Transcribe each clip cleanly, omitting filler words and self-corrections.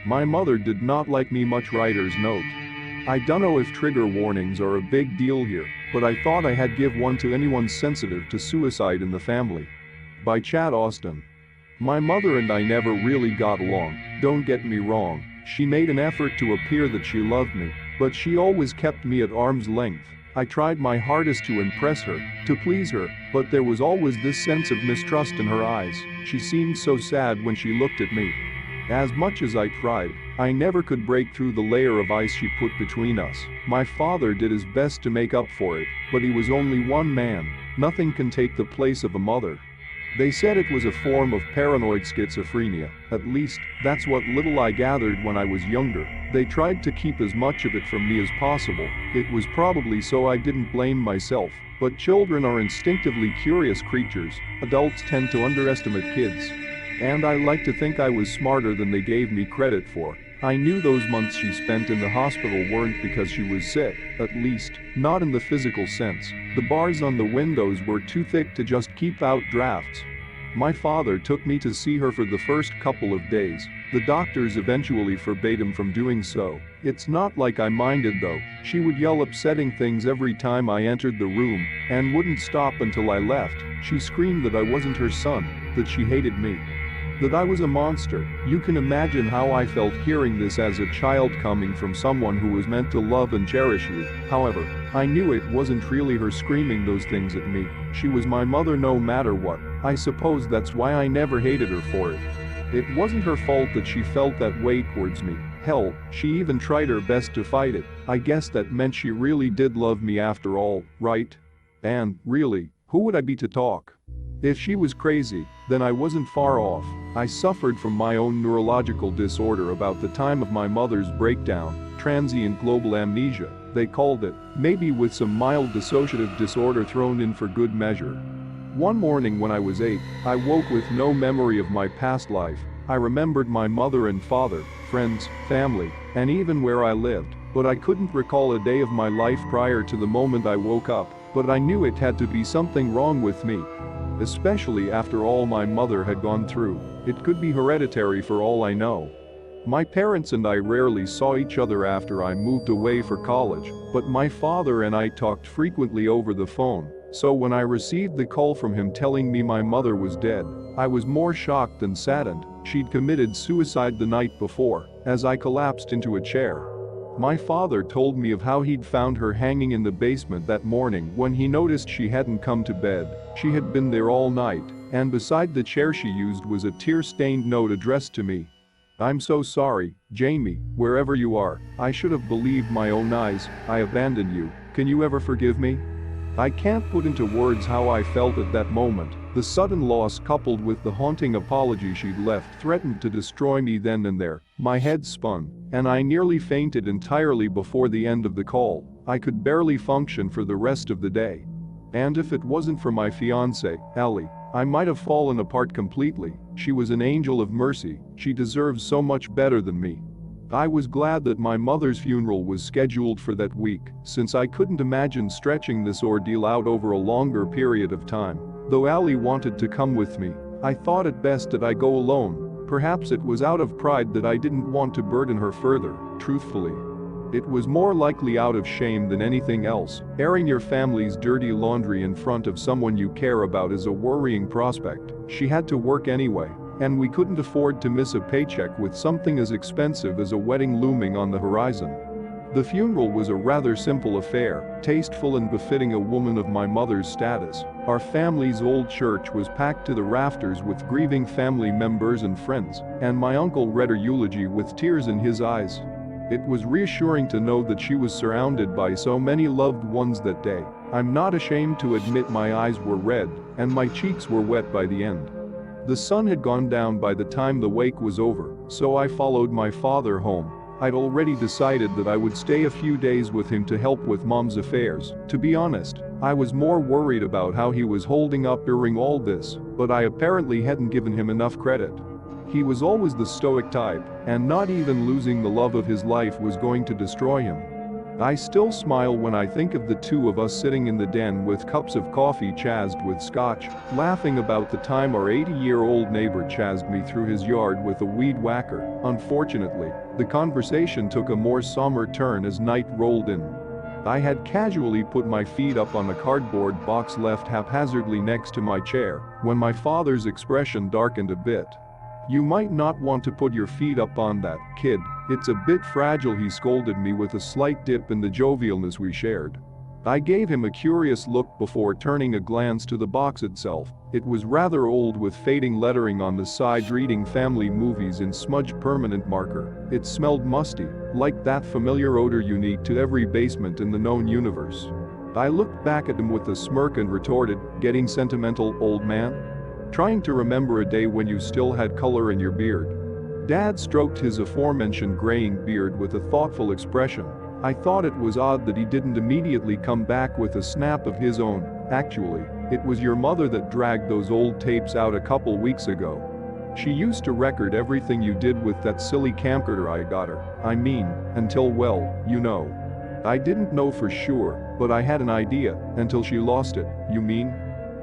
My mother did not like me much. Writer's note. I dunno if trigger warnings are a big deal here, but I thought I had give one to anyone sensitive to suicide in the family. By Chad Austin. My mother and I never really got along, don't get me wrong, she made an effort to appear that she loved me, but she always kept me at arm's length. I tried my hardest to impress her, to please her, but there was always this sense of mistrust in her eyes. She seemed so sad when she looked at me. As much as I tried, I never could break through the layer of ice she put between us. My father did his best to make up for it, but he was only one man. Nothing can take the place of a mother. They said it was a form of paranoid schizophrenia, at least, that's what little I gathered when I was younger. They tried to keep as much of it from me as possible. It was probably so I didn't blame myself, but children are instinctively curious creatures. Adults tend to underestimate kids. And I like to think I was smarter than they gave me credit for. I knew those months she spent in the hospital weren't because she was sick, at least, not in the physical sense. The bars on the windows were too thick to just keep out drafts. My father took me to see her for the first couple of days. The doctors eventually forbade him from doing so. It's not like I minded though. She would yell upsetting things every time I entered the room, and wouldn't stop until I left. She screamed that I wasn't her son, that she hated me, that I was a monster. You can imagine how I felt hearing this as a child coming from someone who was meant to love and cherish you. However, I knew it wasn't really her screaming those things at me. She was my mother no matter what. I suppose that's why I never hated her for it. It wasn't her fault that she felt that way towards me. Hell, she even tried her best to fight it. I guess that meant she really did love me after all, right? And, really, who would I be to talk? If she was crazy, then I wasn't far off. I suffered from my own neurological disorder about the time of my mother's breakdown, transient global amnesia, they called it, maybe with some mild dissociative disorder thrown in for good measure. One morning when I was 8, I woke with no memory of my past life. I remembered my mother and father, friends, family, and even where I lived, but I couldn't recall a day of my life prior to the moment I woke up, but I knew it had to be something wrong with me. Especially after all my mother had gone through. It could be hereditary for all I know. My parents and I rarely saw each other after I moved away for college, but my father and I talked frequently over the phone, so when I received the call from him telling me my mother was dead, I was more shocked than saddened. She'd committed suicide the night before, as I collapsed into a chair. My father told me of how he'd found her hanging in the basement that morning when he noticed she hadn't come to bed. She had been there all night, and beside the chair she used was a tear-stained note addressed to me. I'm so sorry, Jamie, wherever you are. I should have believed my own eyes. I abandoned you. Can you ever forgive me? I can't put into words how I felt at that moment. The sudden loss coupled with the haunting apology she'd left threatened to destroy me then and there. My head spun, and I nearly fainted entirely before the end of the call. I could barely function for the rest of the day. And if it wasn't for my fiancée, Ellie, I might have fallen apart completely. She was an angel of mercy. She deserves so much better than me. I was glad that my mother's funeral was scheduled for that week, since I couldn't imagine stretching this ordeal out over a longer period of time. Though Allie wanted to come with me, I thought it best that I go alone. Perhaps it was out of pride that I didn't want to burden her further, truthfully. It was more likely out of shame than anything else. Airing your family's dirty laundry in front of someone you care about is a worrying prospect. She had to work anyway, and we couldn't afford to miss a paycheck with something as expensive as a wedding looming on the horizon. The funeral was a rather simple affair, tasteful and befitting a woman of my mother's status. Our family's old church was packed to the rafters with grieving family members and friends, and my uncle read her eulogy with tears in his eyes. It was reassuring to know that she was surrounded by so many loved ones that day. I'm not ashamed to admit my eyes were red, and my cheeks were wet by the end. The sun had gone down by the time the wake was over, so I followed my father home. I'd already decided that I would stay a few days with him to help with Mom's affairs. To be honest, I was more worried about how he was holding up during all this, but I apparently hadn't given him enough credit. He was always the stoic type, and not even losing the love of his life was going to destroy him. I still smile when I think of the two of us sitting in the den with cups of coffee chazzed with scotch, laughing about the time our 80-year-old neighbor chazzed me through his yard with a weed whacker. Unfortunately, the conversation took a more somber turn as night rolled in. I had casually put my feet up on a cardboard box left haphazardly next to my chair when my father's expression darkened a bit. "You might not want to put your feet up on that, kid, it's a bit fragile," he scolded me with a slight dip in the jovialness we shared. I gave him a curious look before turning a glance to the box itself. It was rather old with fading lettering on the side reading family movies in smudged permanent marker. It smelled musty, like that familiar odor unique to every basement in the known universe. I looked back at him with a smirk and retorted, "Getting sentimental, old man? Trying to remember a day when you still had color in your beard?" Dad stroked his aforementioned graying beard with a thoughtful expression. I thought it was odd that he didn't immediately come back with a snap of his own. "Actually, it was your mother that dragged those old tapes out a couple weeks ago. She used to record everything you did with that silly camcorder I got her. I mean, until, well, you know." I didn't know for sure, but I had an idea, "Until she lost it, you mean?"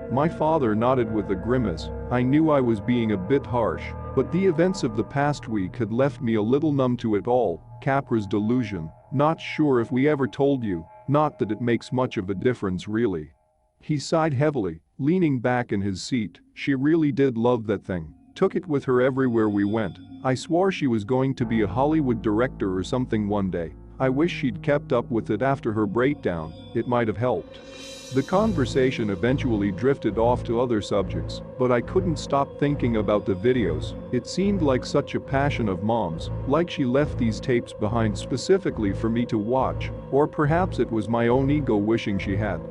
My father nodded with a grimace. I knew I was being a bit harsh, but the events of the past week had left me a little numb to it all. Capra's delusion. "Not sure if we ever told you, not that it makes much of a difference really." He sighed heavily, leaning back in his seat. "She really did love that thing. Took it with her everywhere we went. I swore she was going to be a Hollywood director or something one day. I wish she'd kept up with it after her breakdown, it might have helped." The conversation eventually drifted off to other subjects, but I couldn't stop thinking about the videos. It seemed like such a passion of Mom's, like she left these tapes behind specifically for me to watch, or perhaps it was my own ego wishing she had.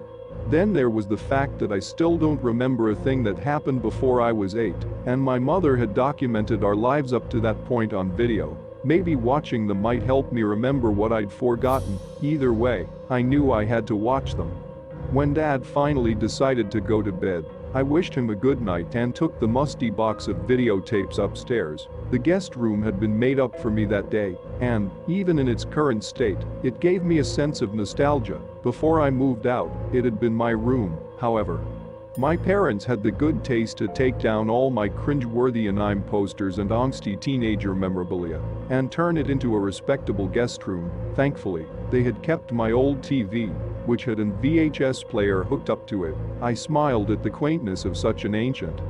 Then there was the fact that I still don't remember a thing that happened before I was 8, and my mother had documented our lives up to that point on video. Maybe watching them might help me remember what I'd forgotten. Either way, I knew I had to watch them. When Dad finally decided to go to bed, I wished him a good night and took the musty box of videotapes upstairs. The guest room had been made up for me that day, and, even in its current state, it gave me a sense of nostalgia. Before I moved out, it had been my room, however. My parents had the good taste to take down all my cringe-worthy anime posters and angsty teenager memorabilia and turn it into a respectable guest room. Thankfully, they had kept my old TV, which had a VHS player hooked up to it. I smiled at the quaintness of such an ancient,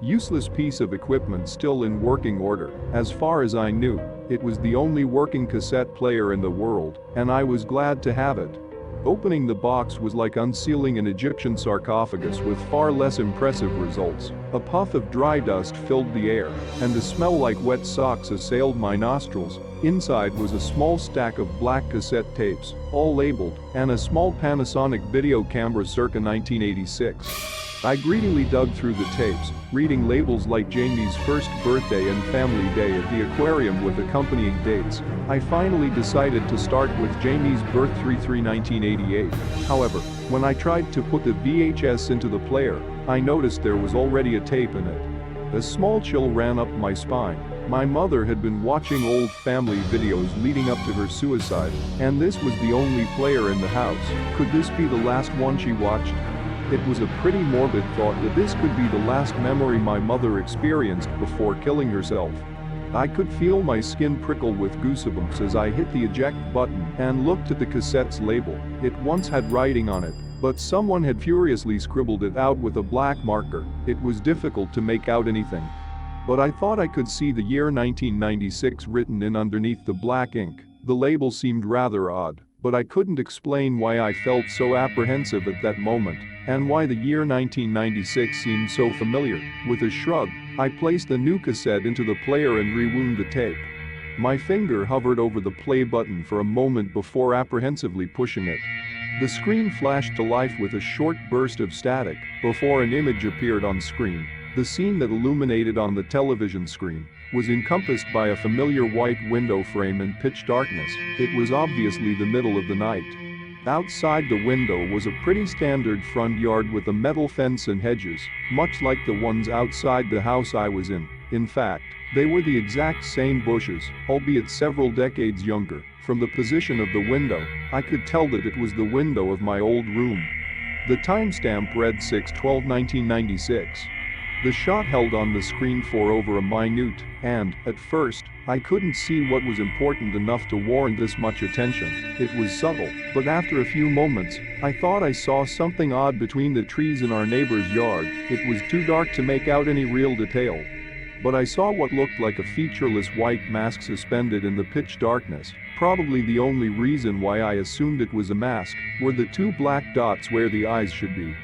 useless piece of equipment still in working order. As far as I knew, it was the only working cassette player in the world, and I was glad to have it. Opening the box was like unsealing an Egyptian sarcophagus with far less impressive results. A puff of dry dust filled the air, and a smell like wet socks assailed my nostrils. Inside was a small stack of black cassette tapes, all labeled, and a small Panasonic video camera circa 1986. I greedily dug through the tapes, reading labels like Jamie's first birthday and family day at the aquarium with accompanying dates. I finally decided to start with Jamie's birth 3/3/1988. However, when I tried to put the VHS into the player, I noticed there was already a tape in it. A small chill ran up my spine. My mother had been watching old family videos leading up to her suicide, and this was the only player in the house. Could this be the last one she watched? It was a pretty morbid thought that this could be the last memory my mother experienced before killing herself. I could feel my skin prickle with goosebumps as I hit the eject button and looked at the cassette's label. It once had writing on it, but someone had furiously scribbled it out with a black marker. It was difficult to make out anything. But I thought I could see the year 1996 written in underneath the black ink. The label seemed rather odd, but I couldn't explain why I felt so apprehensive at that moment, and why the year 1996 seemed so familiar. With a shrug, I placed the new cassette into the player and rewound the tape. My finger hovered over the play button for a moment before apprehensively pushing it. The screen flashed to life with a short burst of static before an image appeared on screen. The scene that illuminated on the television screen was encompassed by a familiar white window frame and pitch darkness. It was obviously the middle of the night. Outside the window was a pretty standard front yard with a metal fence and hedges, much like the ones outside the house I was in. In fact, they were the exact same bushes, albeit several decades younger. From the position of the window, I could tell that it was the window of my old room. The timestamp read 6/12/1996. The shot held on the screen for over a minute, and, at first, I couldn't see what was important enough to warrant this much attention. It was subtle, but after a few moments, I thought I saw something odd between the trees in our neighbor's yard. It was too dark to make out any real detail. But I saw what looked like a featureless white mask suspended in the pitch darkness. Probably the only reason why I assumed it was a mask were the two black dots where the eyes should be.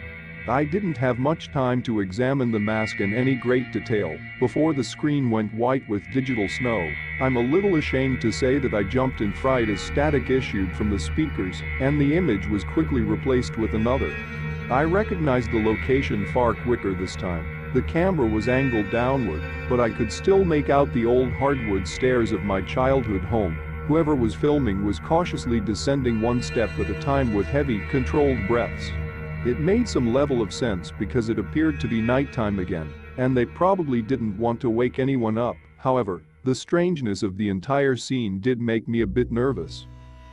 I didn't have much time to examine the mask in any great detail before the screen went white with digital snow. I'm a little ashamed to say that I jumped in fright as static issued from the speakers, and the image was quickly replaced with another. I recognized the location far quicker this time. The camera was angled downward, but I could still make out the old hardwood stairs of my childhood home. Whoever was filming was cautiously descending one step at a time with heavy, controlled breaths. It made some level of sense because it appeared to be nighttime again, and they probably didn't want to wake anyone up. However, the strangeness of the entire scene did make me a bit nervous.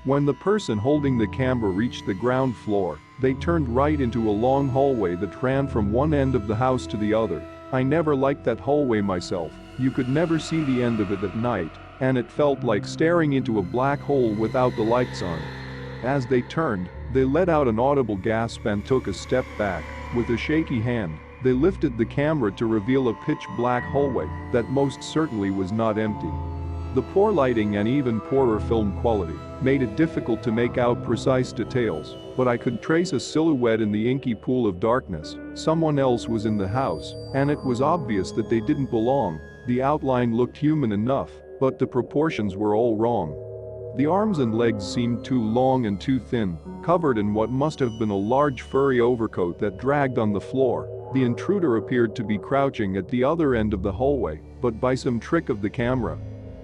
When the person holding the camera reached the ground floor, they turned right into a long hallway that ran from one end of the house to the other. I never liked that hallway myself. You could never see the end of it at night, and it felt like staring into a black hole without the lights on. As they turned, they let out an audible gasp and took a step back. With a shaky hand, they lifted the camera to reveal a pitch-black hallway that most certainly was not empty. The poor lighting and even poorer film quality made it difficult to make out precise details, but I could trace a silhouette in the inky pool of darkness. Someone else was in the house, and it was obvious that they didn't belong. The outline looked human enough, but the proportions were all wrong. The arms and legs seemed too long and too thin, covered in what must have been a large furry overcoat that dragged on the floor. The intruder appeared to be crouching at the other end of the hallway, but by some trick of the camera,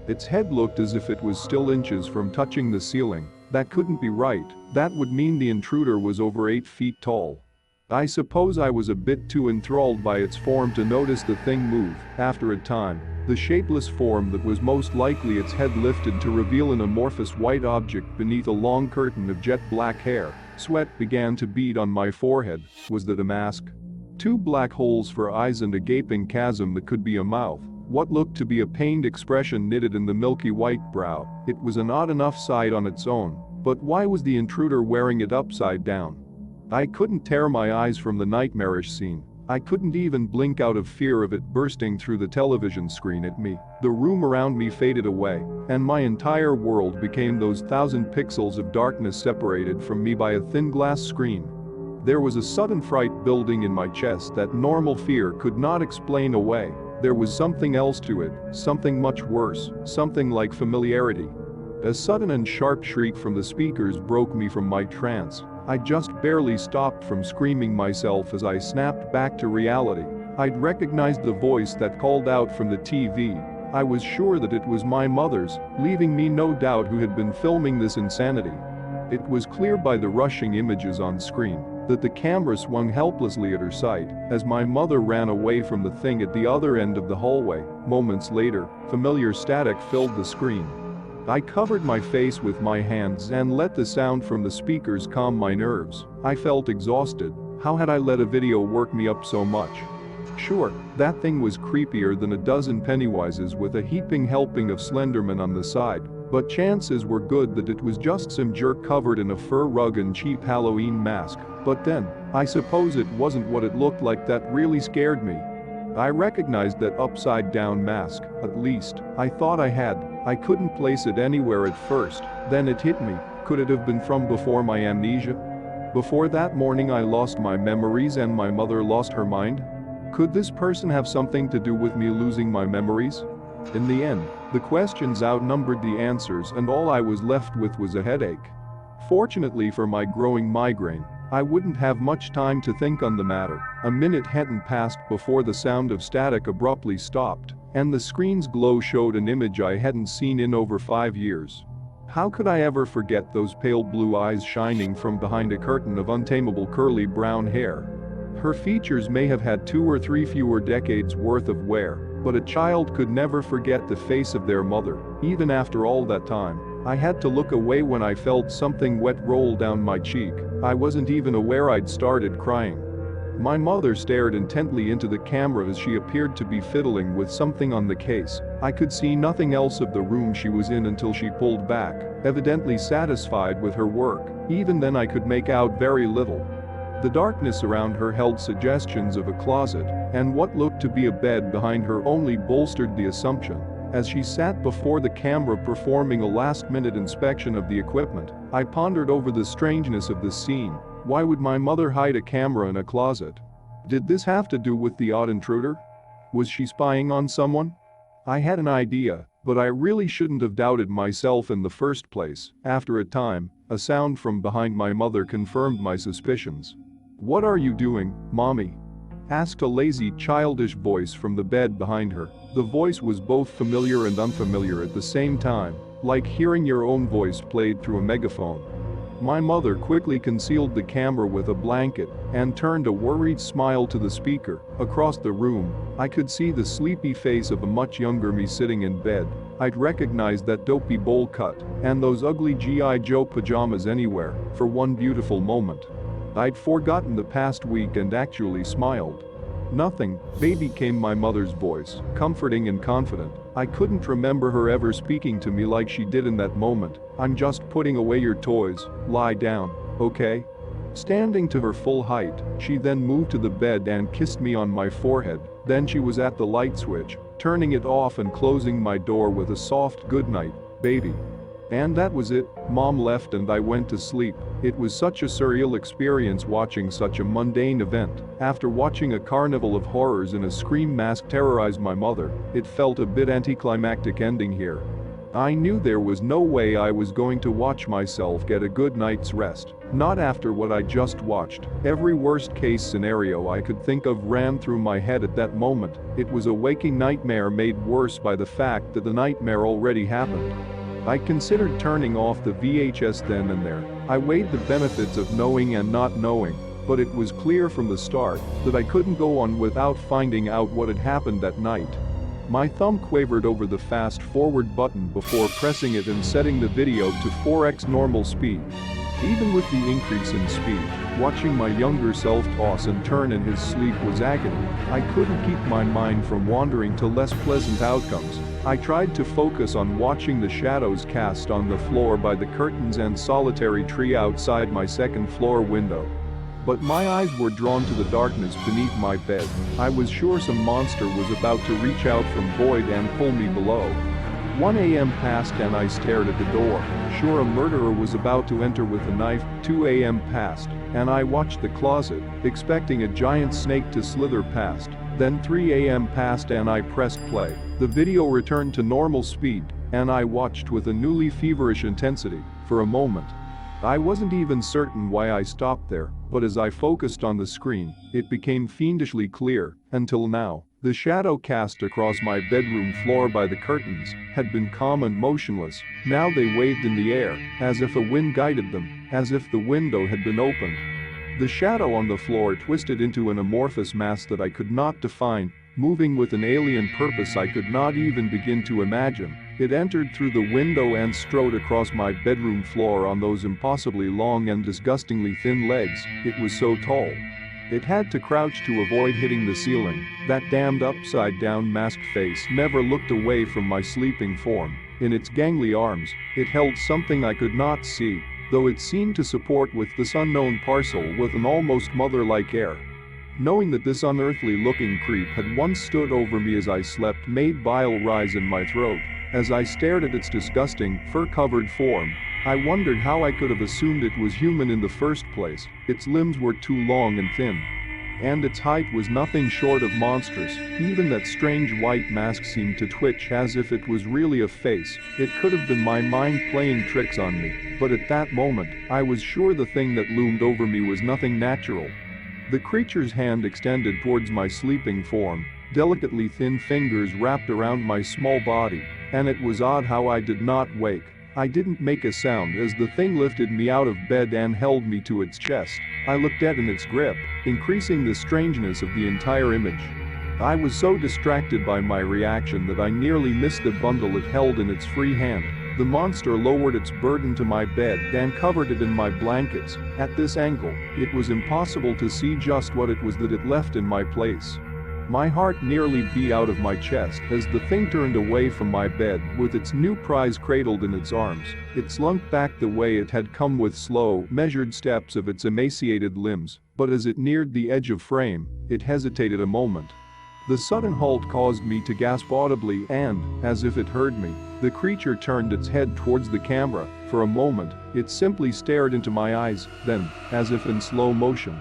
its head looked as if it was still inches from touching the ceiling. That couldn't be right. That would mean the intruder was over 8 feet tall. I suppose I was a bit too enthralled by its form to notice the thing move. After a time, the shapeless form that was most likely its head lifted to reveal an amorphous white object beneath a long curtain of jet black hair. Sweat began to bead on my forehead. Was that a mask? 2 black holes for eyes and a gaping chasm that could be a mouth. What looked to be a pained expression knitted in the milky white brow. It was an odd enough sight on its own, but why was the intruder wearing it upside down? I couldn't tear my eyes from the nightmarish scene. I couldn't even blink out of fear of it bursting through the television screen at me. The room around me faded away, and my entire world became those 1,000 pixels of darkness separated from me by a thin glass screen. There was a sudden fright building in my chest that normal fear could not explain away. There was something else to it, something much worse, something like familiarity. A sudden and sharp shriek from the speakers broke me from my trance. I just barely stopped from screaming myself as I snapped back to reality. I'd recognized the voice that called out from the TV. I was sure that it was my mother's, leaving me no doubt who had been filming this insanity. It was clear by the rushing images on screen that the camera swung helplessly at her side as my mother ran away from the thing at the other end of the hallway. Moments later, familiar static filled the screen. I covered my face with my hands and let the sound from the speakers calm my nerves. I felt exhausted. How had I let a video work me up so much? Sure, that thing was creepier than a dozen Pennywises with a heaping helping of Slenderman on the side, but chances were good that it was just some jerk covered in a fur rug and cheap Halloween mask. But then, I suppose it wasn't what it looked like that really scared me. I recognized that upside-down mask, at least, I thought I had. I couldn't place it anywhere at first, then it hit me. Could it have been from before my amnesia? Before that morning I lost my memories and my mother lost her mind? Could this person have something to do with me losing my memories? In the end, the questions outnumbered the answers and all I was left with was a headache. Fortunately for my growing migraine, I wouldn't have much time to think on the matter. A minute hadn't passed before the sound of static abruptly stopped, and the screen's glow showed an image I hadn't seen in over 5 years. How could I ever forget those pale blue eyes shining from behind a curtain of untamable curly brown hair? Her features may have had 2 or 3 fewer decades worth of wear, But a child could never forget the face of their mother, even after all that time. I had to look away when I felt something wet roll down my cheek. I wasn't even aware I'd started crying. My mother stared intently into the camera as she appeared to be fiddling with something on the case. I could see nothing else of the room she was in until she pulled back, evidently satisfied with her work. Even then I could make out very little. The darkness around her held suggestions of a closet, and what looked to be a bed behind her only bolstered the assumption. As she sat before the camera performing a last-minute inspection of the equipment, I pondered over the strangeness of the scene. Why would my mother hide a camera in a closet? Did this have to do with the odd intruder? Was she spying on someone? I had an idea, but I really shouldn't have doubted myself in the first place. After a time, a sound from behind my mother confirmed my suspicions. "What are you doing, Mommy?" asked a lazy, childish voice from the bed behind her. The voice was both familiar and unfamiliar at the same time, like hearing your own voice played through a megaphone. My mother quickly concealed the camera with a blanket and turned a worried smile to the speaker. Across the room, I could see the sleepy face of a much younger me sitting in bed. I'd recognized that dopey bowl cut and those ugly G.I. Joe pajamas anywhere for one beautiful moment. I'd forgotten the past week and actually smiled. "Nothing, baby," came my mother's voice, comforting and confident. I couldn't remember her ever speaking to me like she did in that moment. "I'm just putting away your toys, lie down, okay?" Standing to her full height, she then moved to the bed and kissed me on my forehead. Then she was at the light switch, turning it off and closing my door with a soft "Good night, baby." And that was it. Mom left and I went to sleep. It was such a surreal experience watching such a mundane event. After watching a carnival of horrors in a scream mask terrorize my mother, it felt a bit anticlimactic ending here. I knew there was no way I was going to watch myself get a good night's rest. Not after what I just watched. Every worst-case scenario I could think of ran through my head at that moment. It was a waking nightmare made worse by the fact that the nightmare already happened. I considered turning off the VHS then and there. I weighed the benefits of knowing and not knowing, but it was clear from the start that I couldn't go on without finding out what had happened that night. My thumb quavered over the fast forward button before pressing it and setting the video to 4x normal speed. Even with the increase in speed, watching my younger self toss and turn in his sleep was agony. I couldn't keep my mind from wandering to less pleasant outcomes. I tried to focus on watching the shadows cast on the floor by the curtains and solitary tree outside my second-floor window. But my eyes were drawn to the darkness beneath my bed. I was sure some monster was about to reach out from void and pull me below. 1 a.m. passed and I stared at the door, sure a murderer was about to enter with a knife. 2 a.m. passed, and I watched the closet, expecting a giant snake to slither past. Then 3 a.m. passed and I pressed play. The video returned to normal speed, and I watched with a newly feverish intensity. For a moment, I wasn't even certain why I stopped there, but as I focused on the screen, it became fiendishly clear. Until now, the shadow cast across my bedroom floor by the curtains had been calm and motionless. Now they waved in the air, as if a wind guided them, as if the window had been opened. The shadow on the floor twisted into an amorphous mass that I could not define, moving with an alien purpose I could not even begin to imagine. It entered through the window and strode across my bedroom floor on those impossibly long and disgustingly thin legs. It was so tall. It had to crouch to avoid hitting the ceiling. That damned upside-down masked face never looked away from my sleeping form. In its gangly arms, it held something I could not see, though it seemed to support with this unknown parcel with an almost mother-like air. Knowing that this unearthly-looking creep had once stood over me as I slept made bile rise in my throat. As I stared at its disgusting, fur-covered form, I wondered how I could have assumed it was human in the first place. Its limbs were too long and thin, and its height was nothing short of monstrous. Even that strange white mask seemed to twitch as if it was really a face. It could have been my mind playing tricks on me, but at that moment, I was sure the thing that loomed over me was nothing natural. The creature's hand extended towards my sleeping form, delicately thin fingers wrapped around my small body, and it was odd how I did not wake. I didn't make a sound as the thing lifted me out of bed and held me to its chest. I looked dead in its grip, increasing the strangeness of the entire image. I was so distracted by my reaction that I nearly missed the bundle it held in its free hand. The monster lowered its burden to my bed and covered it in my blankets. At this angle, it was impossible to see just what it was that it left in my place. My heart nearly beat out of my chest as the thing turned away from my bed with its new prize cradled in its arms. It slunk back the way it had come with slow, measured steps of its emaciated limbs, but as it neared the edge of frame, it hesitated a moment. The sudden halt caused me to gasp audibly and, as if it heard me, the creature turned its head towards the camera. For a moment, it simply stared into my eyes, then, as if in slow motion,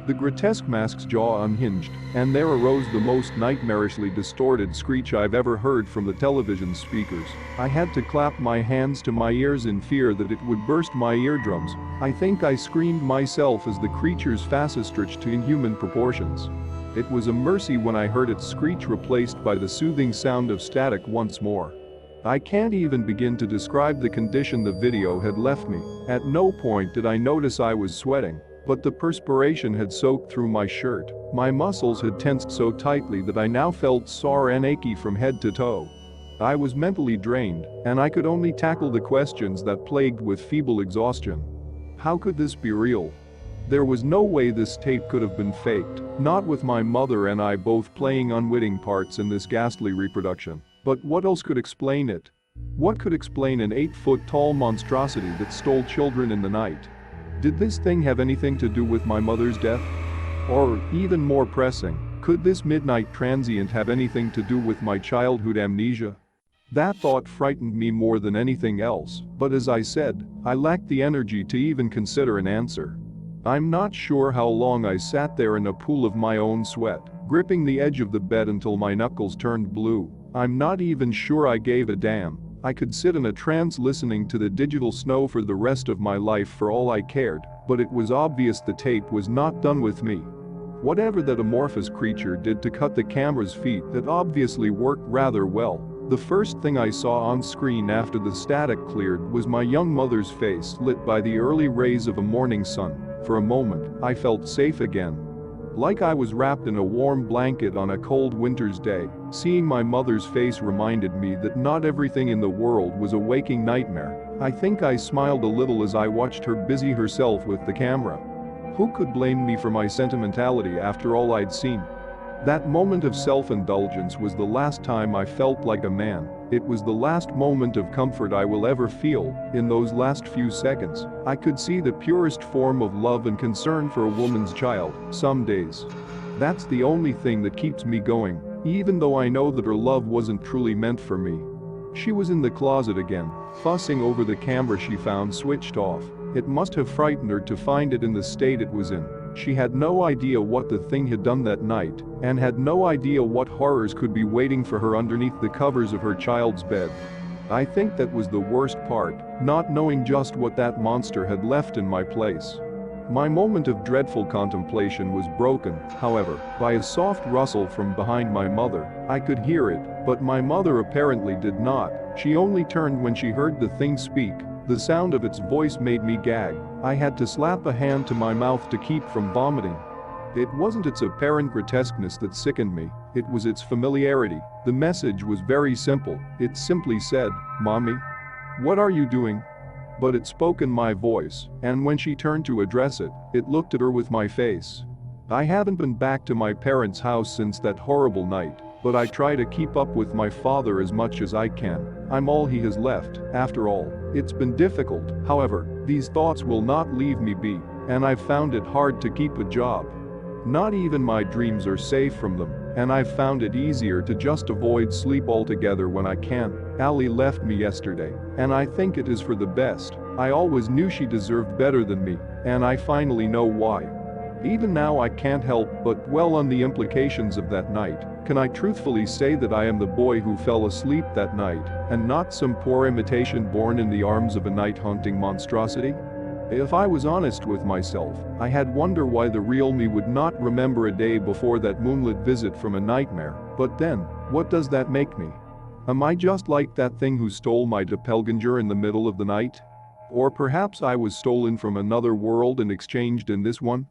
the grotesque mask's jaw unhinged, and there arose the most nightmarishly distorted screech I've ever heard from the television speakers. I had to clap my hands to my ears in fear that it would burst my eardrums. I think I screamed myself as the creature's faces stretched to inhuman proportions. It was a mercy when I heard its screech replaced by the soothing sound of static once more. I can't even begin to describe the condition the video had left me. At no point did I notice I was sweating, but the perspiration had soaked through my shirt. My muscles had tensed so tightly that I now felt sore and achy from head to toe. I was mentally drained, and I could only tackle the questions that plagued with feeble exhaustion. How could this be real? There was no way this tape could have been faked, not with my mother and I both playing unwitting parts in this ghastly reproduction. But what else could explain it? What could explain an 8-foot-tall monstrosity that stole children in the night? Did this thing have anything to do with my mother's death? Or, even more pressing, could this midnight transient have anything to do with my childhood amnesia? That thought frightened me more than anything else, but as I said, I lacked the energy to even consider an answer. I'm not sure how long I sat there in a pool of my own sweat, gripping the edge of the bed until my knuckles turned blue. I'm not even sure I gave a damn. I could sit in a trance listening to the digital snow for the rest of my life for all I cared, but it was obvious the tape was not done with me. Whatever that amorphous creature did to cut the camera's feet, it obviously worked rather well. The first thing I saw on screen after the static cleared was my young mother's face lit by the early rays of a morning sun. For a moment, I felt safe again. Like I was wrapped in a warm blanket on a cold winter's day. Seeing my mother's face reminded me that not everything in the world was a waking nightmare. I think I smiled a little as I watched her busy herself with the camera. Who could blame me for my sentimentality after all I'd seen? That moment of self-indulgence was the last time I felt like a man. It was the last moment of comfort I will ever feel. In those last few seconds, I could see the purest form of love and concern for a woman's child. Some days, that's the only thing that keeps me going, even though I know that her love wasn't truly meant for me. She was in the closet again, fussing over the camera she found switched off. It must have frightened her to find it in the state it was in. She had no idea what the thing had done that night, and had no idea what horrors could be waiting for her underneath the covers of her child's bed. I think that was the worst part, not knowing just what that monster had left in my place. My moment of dreadful contemplation was broken, however, by a soft rustle from behind my mother. I could hear it, but my mother apparently did not. She only turned when she heard the thing speak. The sound of its voice made me gag. I had to slap a hand to my mouth to keep from vomiting. It wasn't its apparent grotesqueness that sickened me, it was its familiarity. The message was very simple. It simply said, "Mommy, what are you doing?" But it spoke in my voice, and when she turned to address it, it looked at her with my face. I haven't been back to my parents' house since that horrible night, but I try to keep up with my father as much as I can. I'm all he has left, after all. It's been difficult, however, these thoughts will not leave me be, and I've found it hard to keep a job. Not even my dreams are safe from them, and I've found it easier to just avoid sleep altogether when I can. Ali left me yesterday, and I think it is for the best. I always knew she deserved better than me, and I finally know why. Even now I can't help but dwell on the implications of that night. Can I truthfully say that I am the boy who fell asleep that night, and not some poor imitation born in the arms of a night-haunting monstrosity? If I was honest with myself, I had wonder why the real me would not remember a day before that moonlit visit from a nightmare. But then, what does that make me? Am I just like that thing who stole my doppelganger in the middle of the night? Or perhaps I was stolen from another world and exchanged in this one?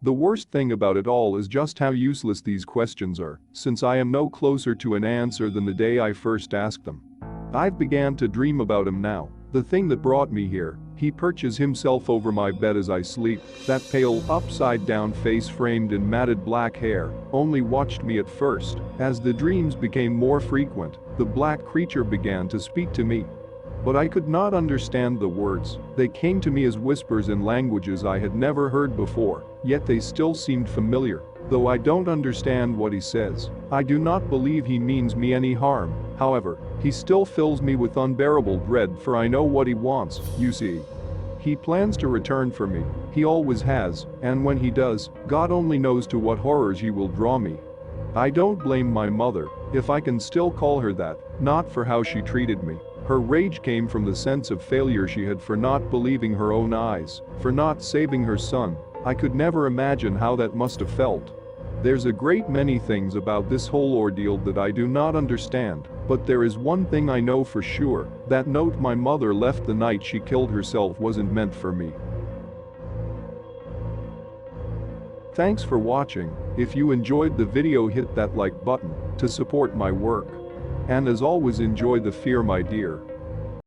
The worst thing about it all is just how useless these questions are, since I am no closer to an answer than the day I first asked them. I've began to dream about him now, the thing that brought me here. He perches himself over my bed as I sleep, that pale, upside-down face framed in matted black hair, only watched me at first. As the dreams became more frequent, the black creature began to speak to me. But I could not understand the words, they came to me as whispers in languages I had never heard before, yet they still seemed familiar. Though I don't understand what he says, I do not believe he means me any harm. However, he still fills me with unbearable dread, for I know what he wants, you see. He plans to return for me, he always has, and when he does, God only knows to what horrors he will draw me. I don't blame my mother, if I can still call her that, not for how she treated me. Her rage came from the sense of failure she had for not believing her own eyes, for not saving her son. I could never imagine how that must have felt. There's a great many things about this whole ordeal that I do not understand, but there is one thing I know for sure, that note my mother left the night she killed herself wasn't meant for me. Thanks for watching. If you enjoyed the video, hit that like button to support my work. And as always, enjoy the fear, my dear.